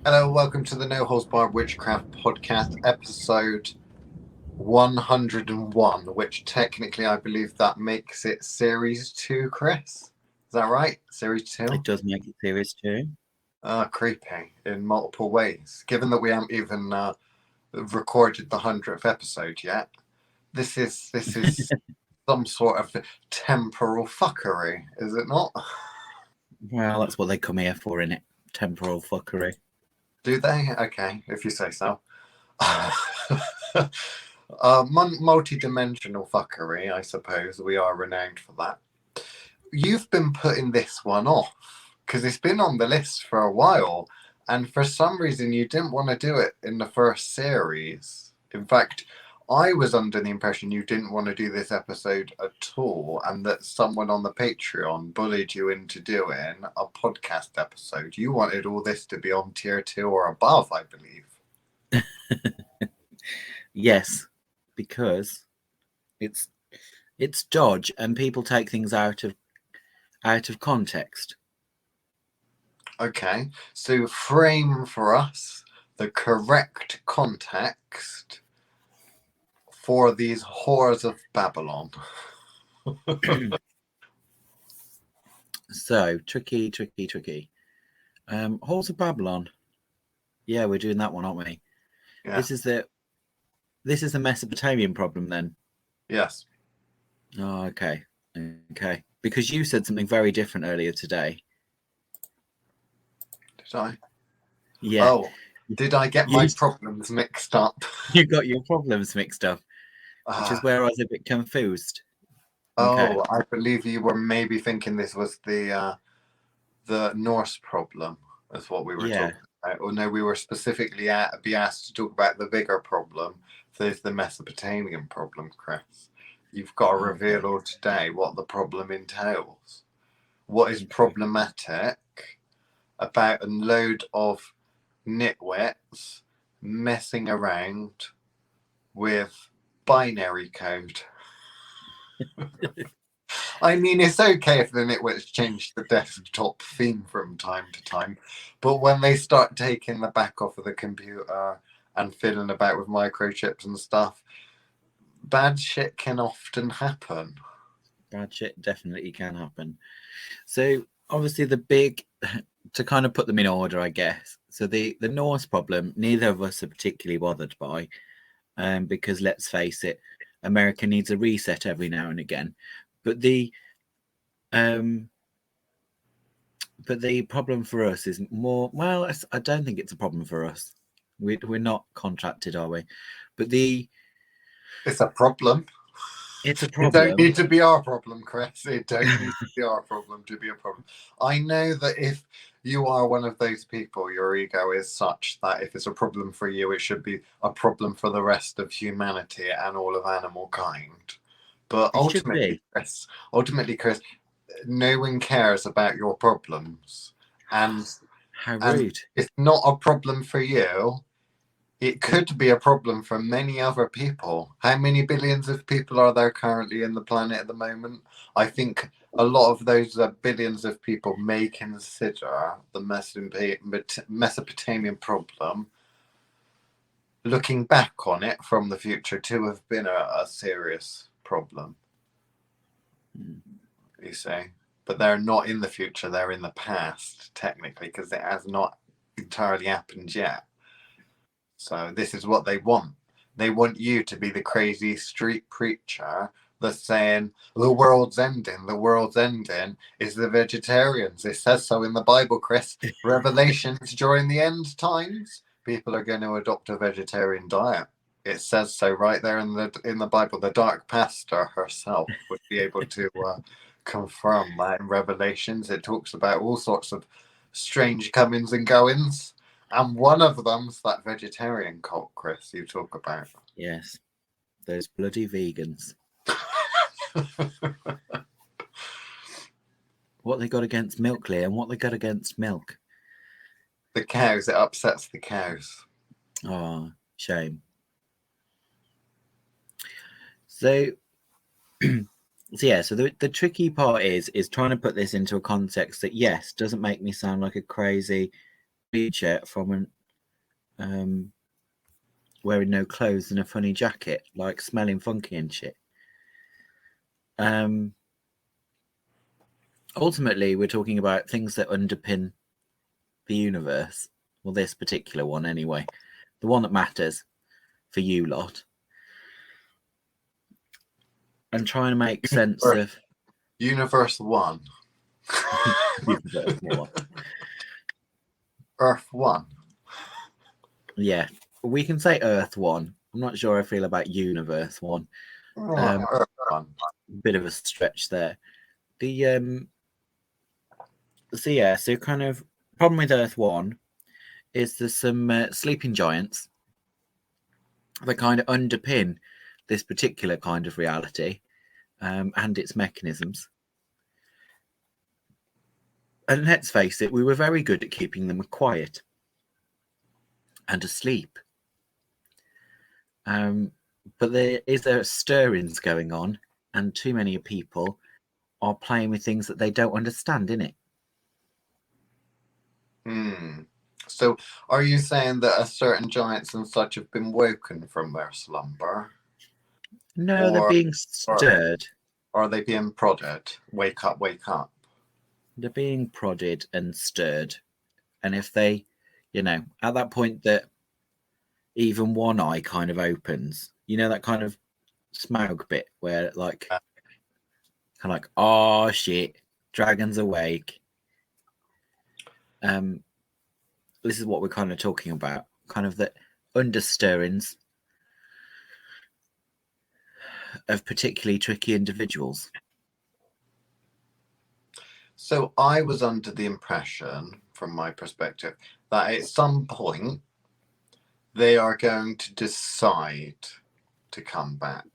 Hello, welcome to the ℍ𝕠𝕝 Witchcraft podcast, episode 101, which technically I believe that makes it series 2, Chris. Is that right? Series 2? It does make it series 2. Creepy in multiple ways. Given that we haven't even recorded the 100th episode yet, this is some sort of temporal fuckery, is it not? Well, that's what they come here for, innit? Temporal fuckery. Do they? Okay, if you say so. Multi-dimensional fuckery, I suppose. We are renowned for that. You've been putting this one off because it's been on the list for a while, and for some reason you didn't want to do it in the first series. In fact, I was under the impression you didn't want to do this episode at all, and that someone on the Patreon bullied you into doing a podcast episode. You wanted all this to be on tier 2 or above, I believe. Yes, because it's dodge, and people take things out of context. Okay, so frame for us the correct context for these whores of Babylon. So tricky. Whores of Babylon. Yeah, we're doing that one, aren't we? Yeah. This is the Mesopotamian problem, then. Yes. Oh, okay. Because you said something very different earlier today. Did I? Yeah. Oh, did I get my problems mixed up? You got your problems mixed up, which is where I was a bit confused. Okay. Oh, I believe you were maybe thinking this was the Norse problem. That's what we were talking about. Or no, we were specifically be asked to talk about the bigger problem. So it's the Mesopotamian problem, Chris. You've got to reveal all today what the problem entails. What is problematic about a load of nitwits messing around with binary code? I mean, it's okay if the nitwits change the desktop theme from time to time, but when they start taking the back off of the computer and fiddling about with microchips and stuff, bad shit can often happen. Bad shit definitely can happen. So obviously to kind of put them in order, I guess. So the Norse problem, neither of us are particularly bothered by, because let's face it, America needs a reset every now and again. But the problem for us is more. Well, I don't think it's a problem for us. We're not contracted, are we? But it's a problem. It's a problem. It don't need to be our problem, Chris. It don't need to be our problem to be a problem. I know that if you are one of those people, your ego is such that if it's a problem for you, it should be a problem for the rest of humanity and all of animal kind. But ultimately, Chris, no one cares about your problems. And how rude. It's not a problem for you. It could be a problem for many other people. How many billions of people are there currently in the planet at the moment? I think a lot of those billions of people may consider the Mesopotamian problem, looking back on it from the future, to have been a serious problem. You say? But they're not in the future, they're in the past, technically, because it has not entirely happened yet. So this is what they want. They want you to be the crazy street preacher that's saying, the world's ending is the vegetarians. It says so in the Bible, Chris. Revelations during the end times, people are going to adopt a vegetarian diet. It says so right there in the Bible. The dark pastor herself would be able to confirm that in Revelations. It talks about all sorts of strange comings and goings. And one of them's that vegetarian cult, Chris, you talk about. Yes, those bloody vegans. What they got against milk, Liam? What they got against milk? The cows. It upsets the cows. Oh, shame. So, so the tricky part is trying to put this into a context that, yes, doesn't make me sound like a crazy preacher from wearing no clothes and a funny jacket, like smelling funky and shit. Ultimately, we're talking about things that underpin the universe. Well, this particular one anyway. The one that matters for you lot. And trying to make sense of... Universe 1. Universe 1. Earth 1. Yeah. We can say Earth 1. I'm not sure I feel about Universe 1. Earth 1. Bit of a stretch there. So kind of problem with Earth 1 is there's some sleeping giants that kind of underpin this particular kind of reality and its mechanisms. And let's face it, we were very good at keeping them quiet and asleep. But there is a stirrings going on, and too many people are playing with things that they don't understand, innit? So are you saying that a certain giants and such have been woken from their slumber? No, they're being stirred. Or are they being prodded? Wake up, wake up. They're being prodded and stirred. And if they, at that point that even one eye kind of opens, that kind of Smaug bit where kind of like, oh shit, dragon's awake. This is what we're kind of talking about, kind of the understirrings of particularly tricky individuals. So I was under the impression, from my perspective, that at some point they are going to decide to come back.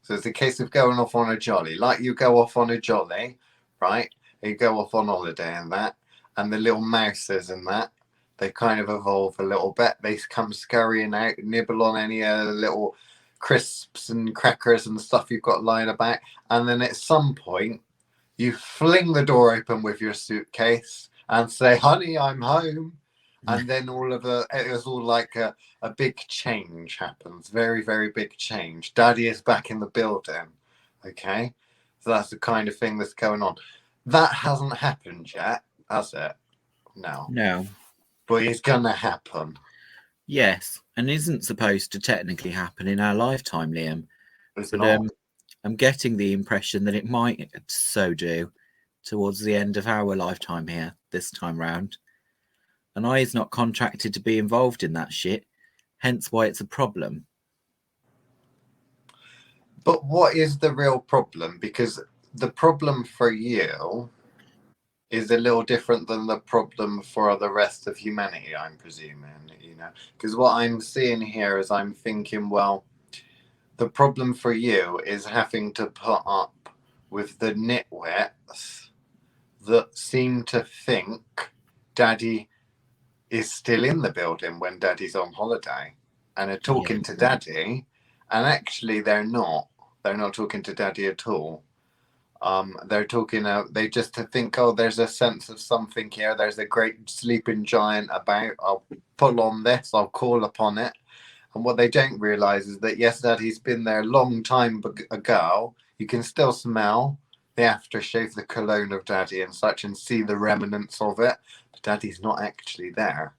So it's a case of going off on a jolly, like you go off on a jolly, right? You go off on holiday and that, and the little mouses and that, they kind of evolve a little bit. They come scurrying out, nibble on any little crisps and crackers and stuff you've got lying about. And then at some point, you fling the door open with your suitcase and say, honey, I'm home. And then it was all like a big change happens. Very, very big change. Daddy is back in the building. Okay. So that's the kind of thing that's going on. That hasn't happened yet, has it? No. But it's going to happen. Yes. And isn't supposed to technically happen in our lifetime, Liam. It's not. I'm getting the impression that it might so do towards the end of our lifetime here this time round. And I is not contracted to be involved in that shit, hence why it's a problem. But what is the real problem? Because the problem for you is a little different than the problem for the rest of humanity, I'm presuming, Because what I'm seeing here is I'm thinking, well, the problem for you is having to put up with the nitwits that seem to think Daddy is still in the building when Daddy's on holiday and are talking to Daddy, and actually they're not talking to Daddy at all. They're talking they just think, oh, there's a sense of something here, there's a great sleeping giant about, I'll pull on this, I'll call upon it. And what they don't realize is that yes, Daddy's been there a long time ago. You can still smell the aftershave, the cologne of Daddy and such, and see the remnants of it. But Daddy's not actually there.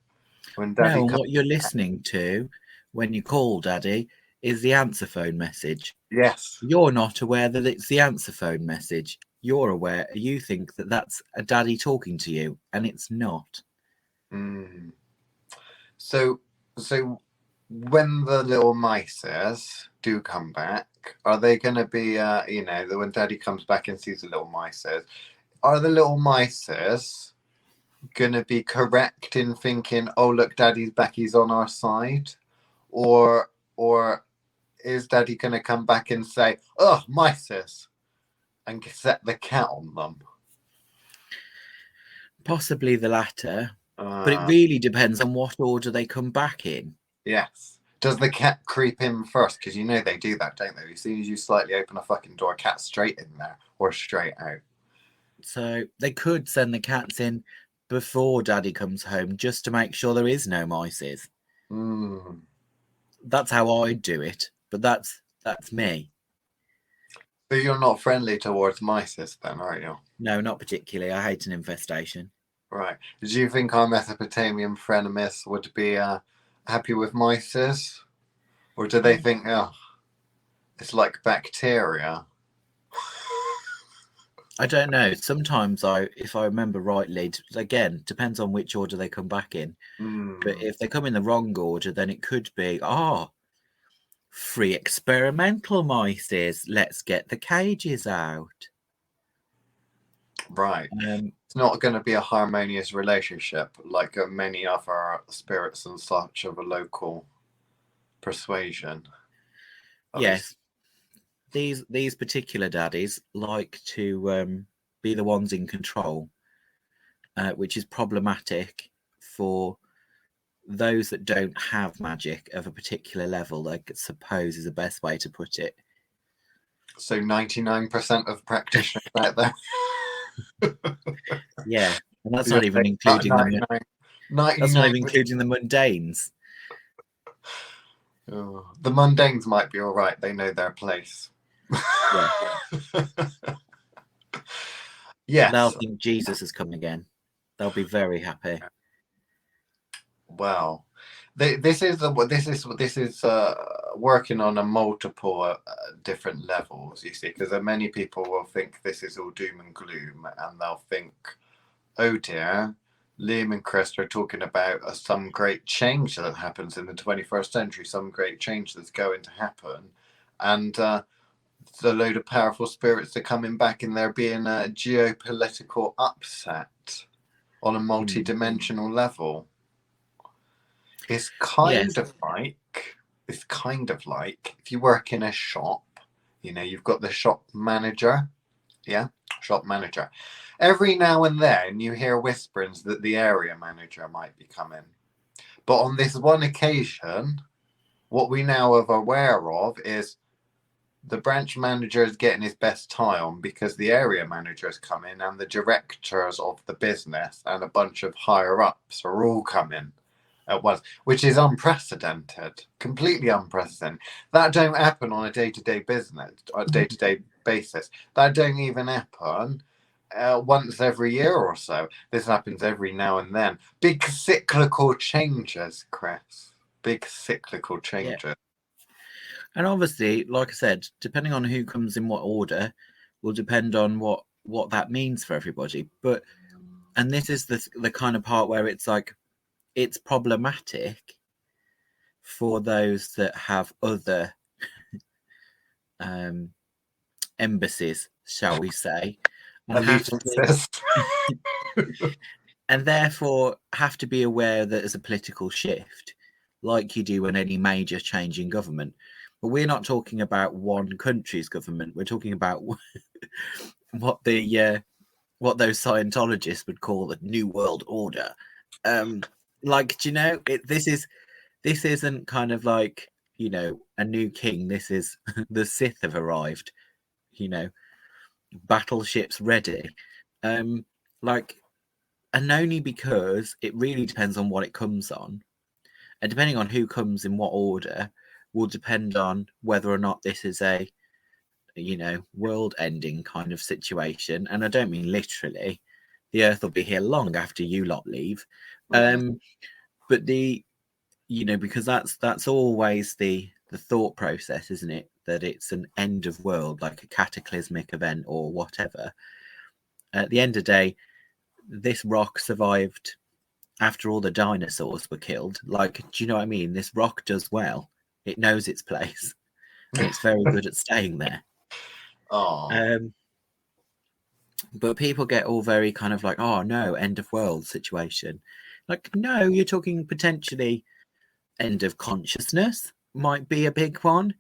When Daddy what you're listening to when you call Daddy is the answer phone message. Yes. You're not aware that it's the answer phone message. You're aware. You think that that's a Daddy talking to you, and it's not. So when the little mices do come back, are they going to be, when Daddy comes back and sees the little mices, are the little mices going to be correct in thinking, oh, look, Daddy's back, he's on our side? Or is Daddy going to come back and say, oh, mices, and set the cat on them? Possibly the latter. But it really depends on what order they come back in. Yes. Does the cat creep in first? Because they do that, don't they? As soon as you slightly open a fucking door, cat's straight in there or straight out. So they could send the cats in before Daddy comes home just to make sure there is no mices. Mm. That's how I do it, but that's me. So you're not friendly towards mice then, are you? No, not particularly. I hate an infestation. Right. Do you think our Mesopotamian frenemies would be happy with mice? Or do they think, oh, it's like bacteria? I don't know. Sometimes if I remember rightly, again, depends on which order they come back in. But Mm. if they come in the wrong order, then it could be, free experimental mice. Let's get the cages out. Right. It's not going to be a harmonious relationship like many other spirits and such of a local persuasion. Yes, these particular daddies like to be the ones in control, which is problematic for those that don't have magic of a particular level. I suppose is the best way to put it. So 99% of practitioners out there. Yeah, and that's not even including the 99. Mundanes. Oh, the mundanes might be all right. They know their place. Yeah. Yes. They'll think Jesus has come again. They'll be very happy. Well, this is working on a multiple different levels. You see, because many people will think this is all doom and gloom, and they'll think, "Oh dear, Liam and Chris are talking about some great change that happens in the 21st century, some great change that's going to happen, and a load of powerful spirits are coming back, and there being a geopolitical upset on a multi-dimensional level." It's kind of like if you work in a shop, you've got the shop manager. Yeah, shop manager. Every now and then you hear whisperings that the area manager might be coming. But on this one occasion, what we now are aware of is the branch manager is getting his best time because the area manager is coming and the directors of the business and a bunch of higher ups are all coming at once, which is unprecedented, completely unprecedented. That don't happen on a day-to-day basis. That don't even happen once every year or so. This happens every now and then. Big cyclical changes, Chris. Big cyclical changes. Yeah. And obviously, like I said, depending on who comes in what order will depend on what that means for everybody. And this is the kind of part where it's like, it's problematic for those that have other embassies, shall we say, and therefore have to be aware that there's a political shift, like you do in any major change in government. But we're not talking about one country's government. We're talking about what those Scientologists would call the New World Order. This isn't kind of like, a new king. This is the Sith have arrived, battleships ready. And only because it really depends on what it comes on. And depending on who comes in what order will depend on whether or not this is a, world ending kind of situation. And I don't mean literally. The earth will be here long after you lot leave. But because that's always the thought process, isn't it? That it's an end of world, like a cataclysmic event or whatever. At the end of the day, this rock survived after all the dinosaurs were killed. Like, do you know what I mean? This rock does well. It knows its place. And it's very good at staying there. But people get all very kind of like, oh no, end of world situation. Like, no, you're talking potentially end of consciousness might be a big one.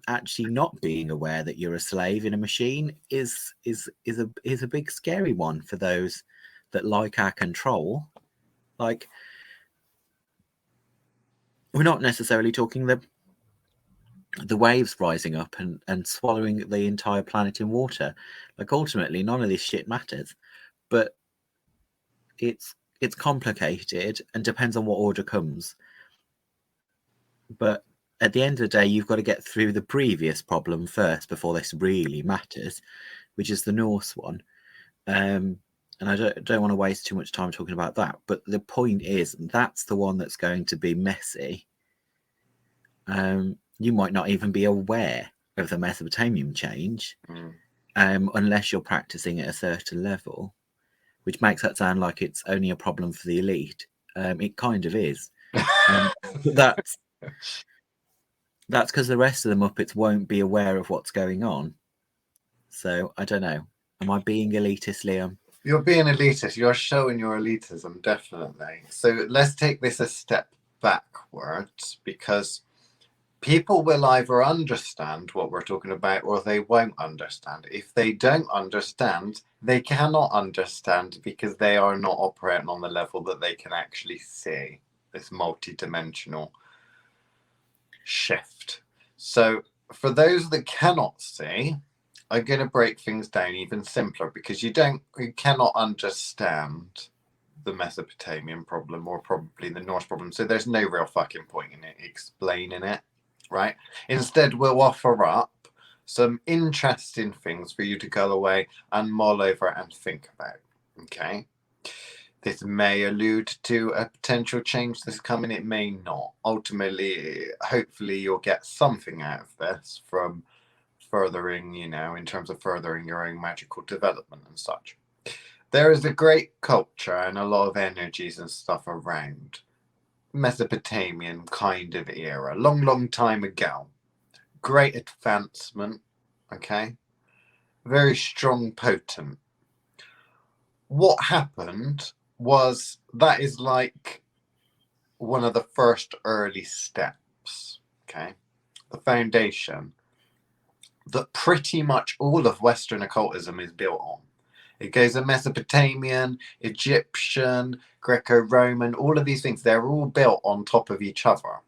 Actually not being aware that you're a slave in a machine is a big scary one for those that like our control. Like, we're not necessarily talking the waves rising up and swallowing the entire planet in water. Like, ultimately none of this shit matters, but it's complicated and depends on what order comes. But at the end of the day, you've got to get through the previous problem first before this really matters, which is the Norse one. And I don't want to waste too much time talking about that. But the point is, that's the one that's going to be messy. You might not even be aware of the Mesopotamian change unless you're practicing at a certain level, which makes that sound like it's only a problem for the elite. It kind of is. That's because the rest of the Muppets won't be aware of what's going on. So I don't know. Am I being elitist, Liam? You're being elitist. You're showing your elitism, definitely. So let's take this a step backwards, because people will either understand what we're talking about or they won't understand. If they don't understand, they cannot understand because they are not operating on the level that they can actually see this multi-dimensional shift. So for those that cannot see, I'm going to break things down even simpler, because you cannot understand the Mesopotamian problem or probably the Norse problem. So there's no real fucking point in it explaining it. Right? Instead, we'll offer up some interesting things for you to go away and mull over and think about. Okay? This may allude to a potential change that's coming. It may not. Ultimately, hopefully, you'll get something out of this from furthering, in terms of furthering your own magical development and such. There is a great culture and a lot of energies and stuff around Mesopotamian kind of era, long time ago. Great advancement, okay? Very strong, potent. What happened was that is like one of the first early steps, okay? The foundation that pretty much all of Western occultism is built on. It goes a Mesopotamian, Egyptian, Greco-Roman, all of these things, they're all built on top of each other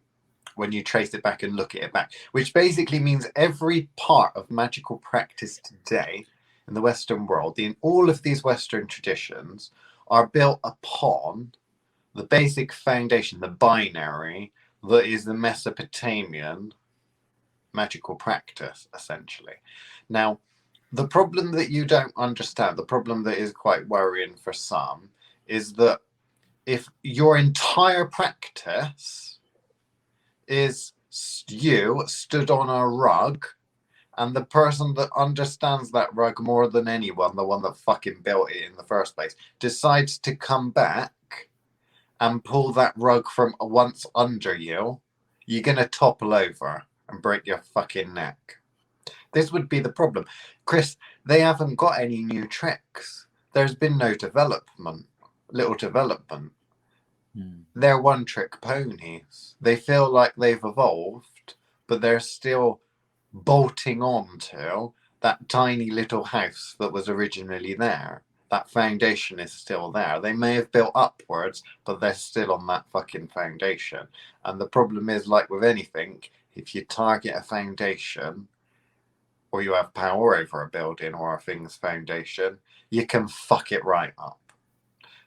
when you trace it back and look at it back, which basically means every part of magical practice today in the Western world, in all of these Western traditions, are built upon the basic foundation, the binary, that is the Mesopotamian magical practice, essentially. Now, the problem that you don't understand, the problem that is quite worrying for some, is that if your entire practice is you stood on a rug and the person that understands that rug more than anyone, the one that fucking built it in the first place, decides to come back and pull that rug from once under you, you're going to topple over and break your fucking neck. This would be the problem. Chris, they haven't got any new tricks. There's been no little development. They're one-trick ponies. They feel like they've evolved, but they're still bolting on to that tiny little house that was originally there. That foundation is still there. They may have built upwards, but they're still on that fucking foundation. And the problem is, like with anything, if you target a foundation, or you have power over a building or a thing's foundation, you can fuck it right up.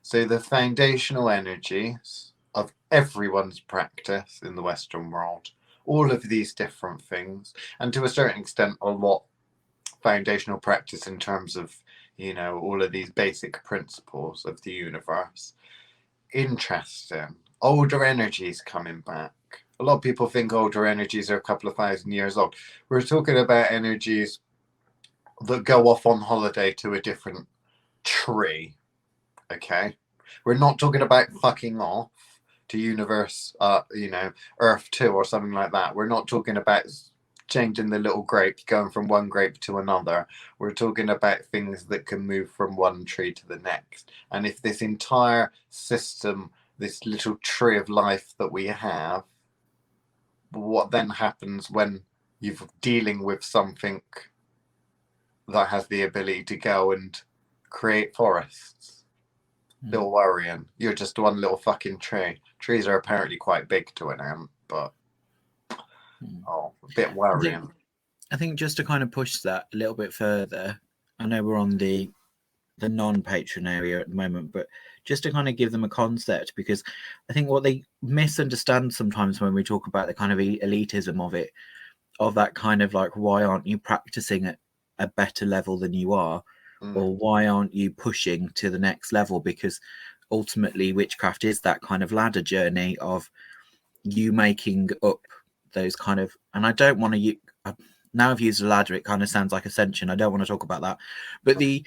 So the foundational energies of everyone's practice in the Western world, all of these different things, and to a certain extent, a lot foundational practice in terms of, all of these basic principles of the universe. Interesting. Older energies coming back. A lot of people think older energies are a couple of thousand years old. We're talking about energies that go off on holiday to a different tree. Okay? We're not talking about fucking off to universe, Earth 2 or something like that. We're not talking about changing the little grape, going from one grape to another. We're talking about things that can move from one tree to the next. And if this entire system, this little tree of life that we have, what then happens when you're dealing with something that has the ability to go and create forests? Little worrying. You're just one little fucking tree. Trees are apparently quite big to an ant, but a bit worrying. I think just to kind of push that a little bit further, I know we're on the the non-patron area at the moment, but just to kind of give them a concept, because I think what they misunderstand sometimes when we talk about the kind of elitism of it, of that kind of like, why aren't you practicing at a better level than you are, or why aren't you pushing to the next level? Because ultimately witchcraft is that kind of ladder journey of you making up those kind of, and I don't want to now I've used a ladder, it kind of sounds like ascension. I don't want to talk about that, but the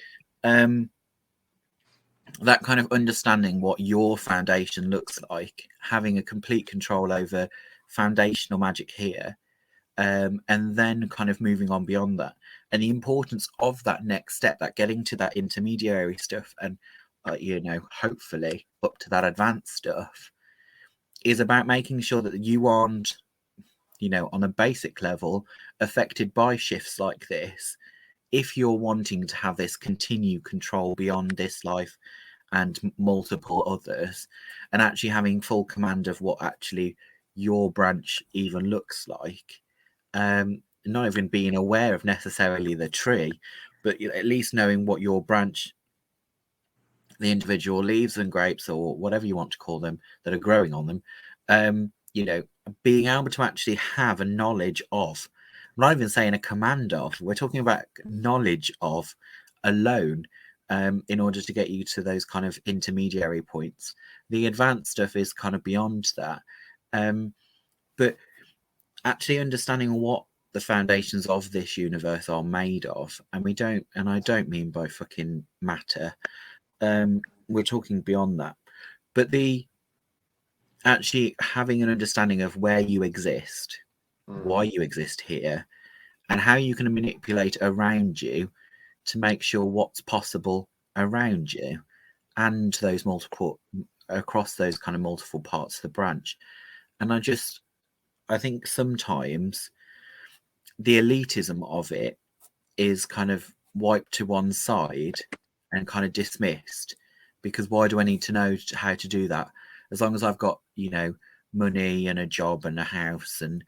that kind of understanding what your foundation looks like, having a complete control over foundational magic here, and then kind of moving on beyond that, and the importance of that next step, that getting to that intermediary stuff, and you know, hopefully up to that advanced stuff, is about making sure that you aren't, you know, on a basic level affected by shifts like this, if you're wanting to have this continued control beyond this life and multiple others, and actually having full command of what actually your branch even looks like. Not even being aware of necessarily the tree, but at least knowing what your branch, the individual leaves and grapes, or whatever you want to call them, that are growing on them, you know, being able to actually have a knowledge of, I'm not even saying a command of, we're talking about knowledge of alone, in order to get you to those kind of intermediary points. The advanced stuff is kind of beyond that, but actually understanding what the foundations of this universe are made of, and I don't mean by fucking matter, we're talking beyond that, but the actually having an understanding of where you exist, why you exist here, and how you can manipulate around you to make sure what's possible around you, and those multiple, across those kind of multiple parts of the branch. And I think sometimes the elitism of it is kind of wiped to one side and kind of dismissed, because why do I need to know how to do that? As long as I've got, you know, money and a job and a house and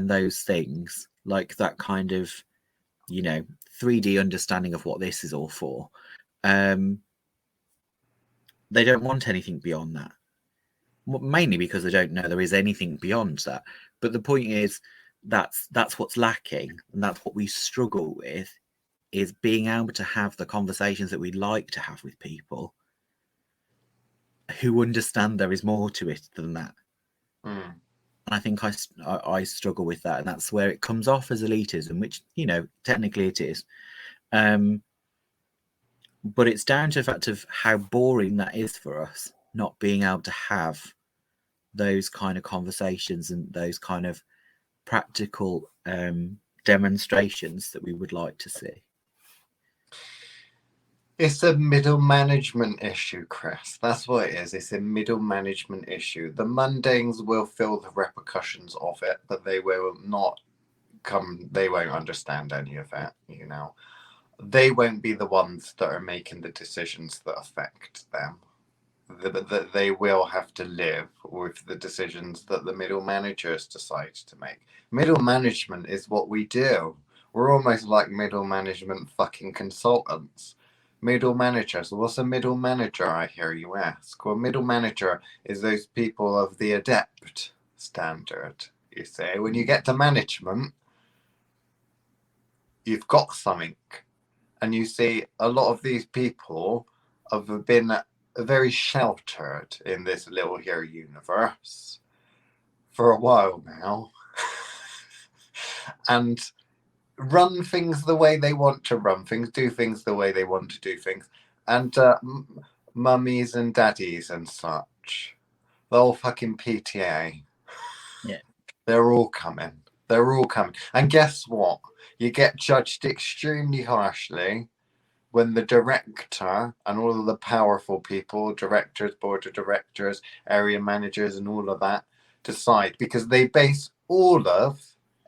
those things, like that kind of, you know, 3D understanding of what this is all for. They don't want anything beyond that, mainly because they don't know there is anything beyond that. But the point is, that's what's lacking, and that's what we struggle with, is being able to have the conversations that we'd like to have with people who understand there is more to it than that. And I think I struggle with that, and that's where it comes off as elitism, which, you know, technically it is. But it's down to the fact of how boring that is for us, not being able to have those kind of conversations and those kind of practical demonstrations that we would like to see. It's a middle management issue, Chris. That's what it is. It's a middle management issue. The mundanes will feel the repercussions of it, but they will not they won't understand any of it, you know. They won't be the ones that are making the decisions that affect them. They will have to live with the decisions that the middle managers decide to make. Middle management is what we do. We're almost like middle management fucking consultants. Middle managers. What's a middle manager, I hear you ask? Well, middle manager is those people of the adept standard, you say. When you get to management, you've got something. And you see a lot of these people have been very sheltered in this little here universe for a while now and run things the way they want to run things, do things the way they want to do things. And mummies and daddies and such, the whole fucking PTA, yeah, they're all coming. They're all coming. And guess what? You get judged extremely harshly when the director and all of the powerful people, directors, board of directors, area managers, and all of that, decide, because they base all of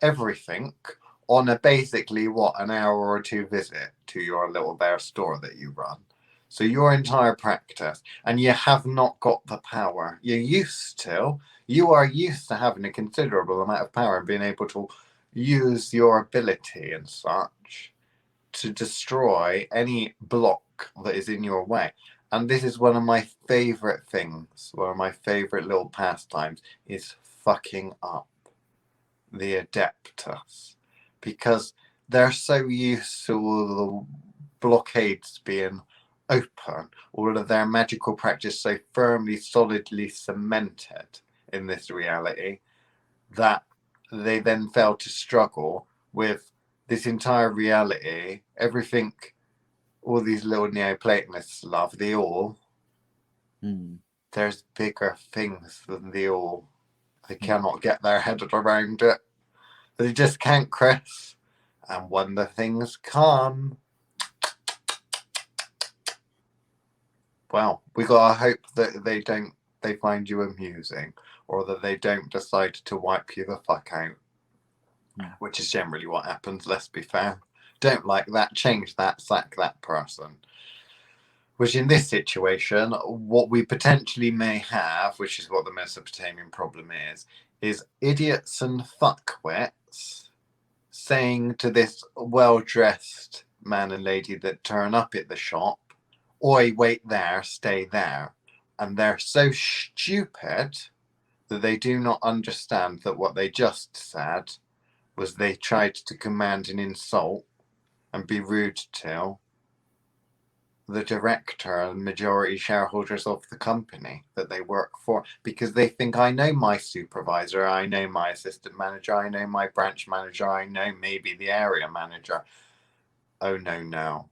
everything on a basically an hour or two visit to your little bear store that you run. So your entire practice, and you have not got the power. You are used to having a considerable amount of power and being able to use your ability and such to destroy any block that is in your way. And this is one of my favorite things, one of my favorite little pastimes, is fucking up the adeptus, because they're so used to all the blockades being open, all of their magical practice so firmly, solidly cemented in this reality, that they then fail to struggle with this entire reality, everything all these little Neoplatonists love, the all. There's bigger things than the all. They cannot get their head around it. They just can't, Chris. And when the things come, well, we gotta hope that they find you amusing, or that they don't decide to wipe you the fuck out. Which is generally what happens, let's be fair. Don't like that, change that, sack that person. Which in this situation, what we potentially may have, which is what the Mesopotamian problem is idiots and fuckwits saying to this well-dressed man and lady that turn up at the shop, oi, wait there, stay there. And they're so stupid that they do not understand that what they just said was they tried to command an insult and be rude to the director and majority shareholders of the company that they work for, because they think, I know my supervisor, I know my assistant manager, I know my branch manager, I know maybe the area manager. Oh no.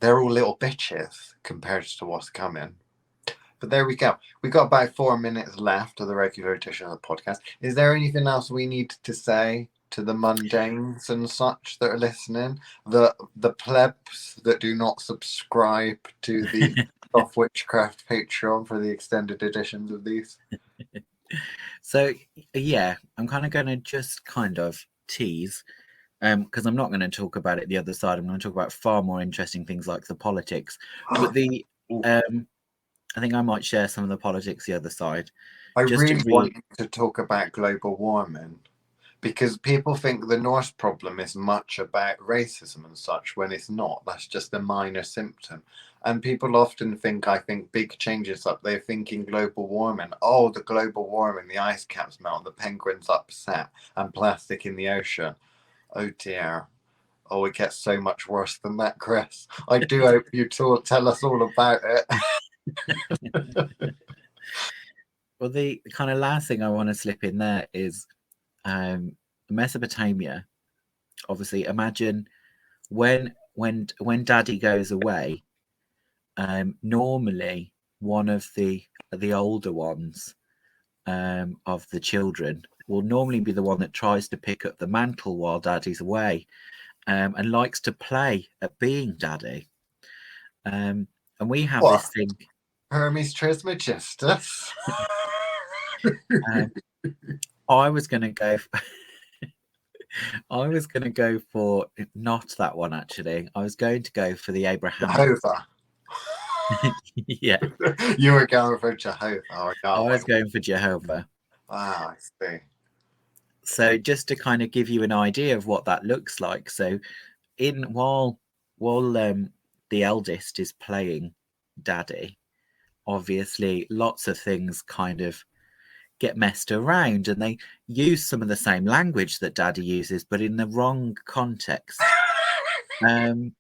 They're all little bitches compared to what's coming. But there we go. We got about 4 minutes left of the regular edition of the podcast. Is there anything else we need to say to the mundanes and such that are listening? The plebs that do not subscribe to the Soft Witchcraft Patreon for the extended editions of these? So, yeah, I'm kind of going to just kind of tease, because I'm not going to talk about it the other side. I'm going to talk about far more interesting things like the politics. But the I think I might share some of the politics the other side. I really want to talk about global warming, because people think the Norse problem is much about racism and such, when it's not. That's just a minor symptom. And people often think, I think, big changes up. They're thinking global warming. Oh, the global warming, the ice caps melt, the penguins upset, and plastic in the ocean. Oh dear. Oh, it gets so much worse than that, Chris. I do hope you tell us all about it. Well, the kind of last thing I want to slip in there is Mesopotamia. Obviously, imagine when Daddy goes away. Normally, one of the older ones of the children will normally be the one that tries to pick up the mantle while Daddy's away, and likes to play at being Daddy. And we have this thing. Hermes Trismegistus. I was going to go. I was going to go for not that one, actually. I was going to go for the Abraham. Jehovah. Yeah. You were going for Jehovah. I was going for Jehovah. Ah, I see. So just to kind of give you an idea of what that looks like. So while the eldest is playing Daddy, obviously lots of things kind of get messed around, and they use some of the same language that Daddy uses, but in the wrong context. And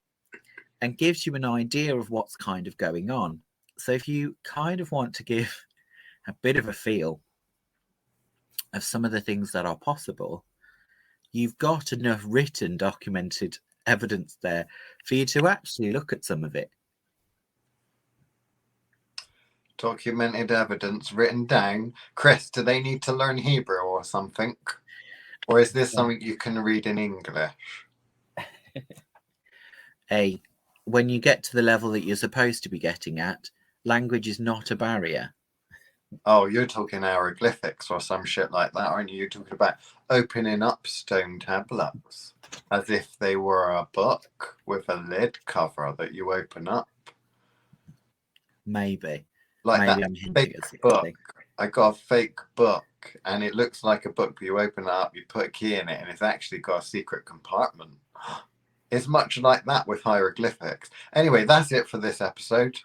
gives you an idea of what's kind of going on. So if you kind of want to give a bit of a feel of some of the things that are possible, you've got enough written, documented evidence there for you to actually look at some of it. Documented evidence written down. Chris, do they need to learn Hebrew or something? Or is this something you can read in English? When you get to the level that you're supposed to be getting at, language is not a barrier. Oh, you're talking hieroglyphics or some shit like that, aren't you? You're talking about opening up stone tablets as if they were a book with a lid cover that you open up. Maybe. Like Maybe that I'm hinting fake at book. something. I got a fake book and it looks like a book, but you open it up, you put a key in it, and it's actually got a secret compartment. It's much like that with hieroglyphics. Anyway, that's it for this episode.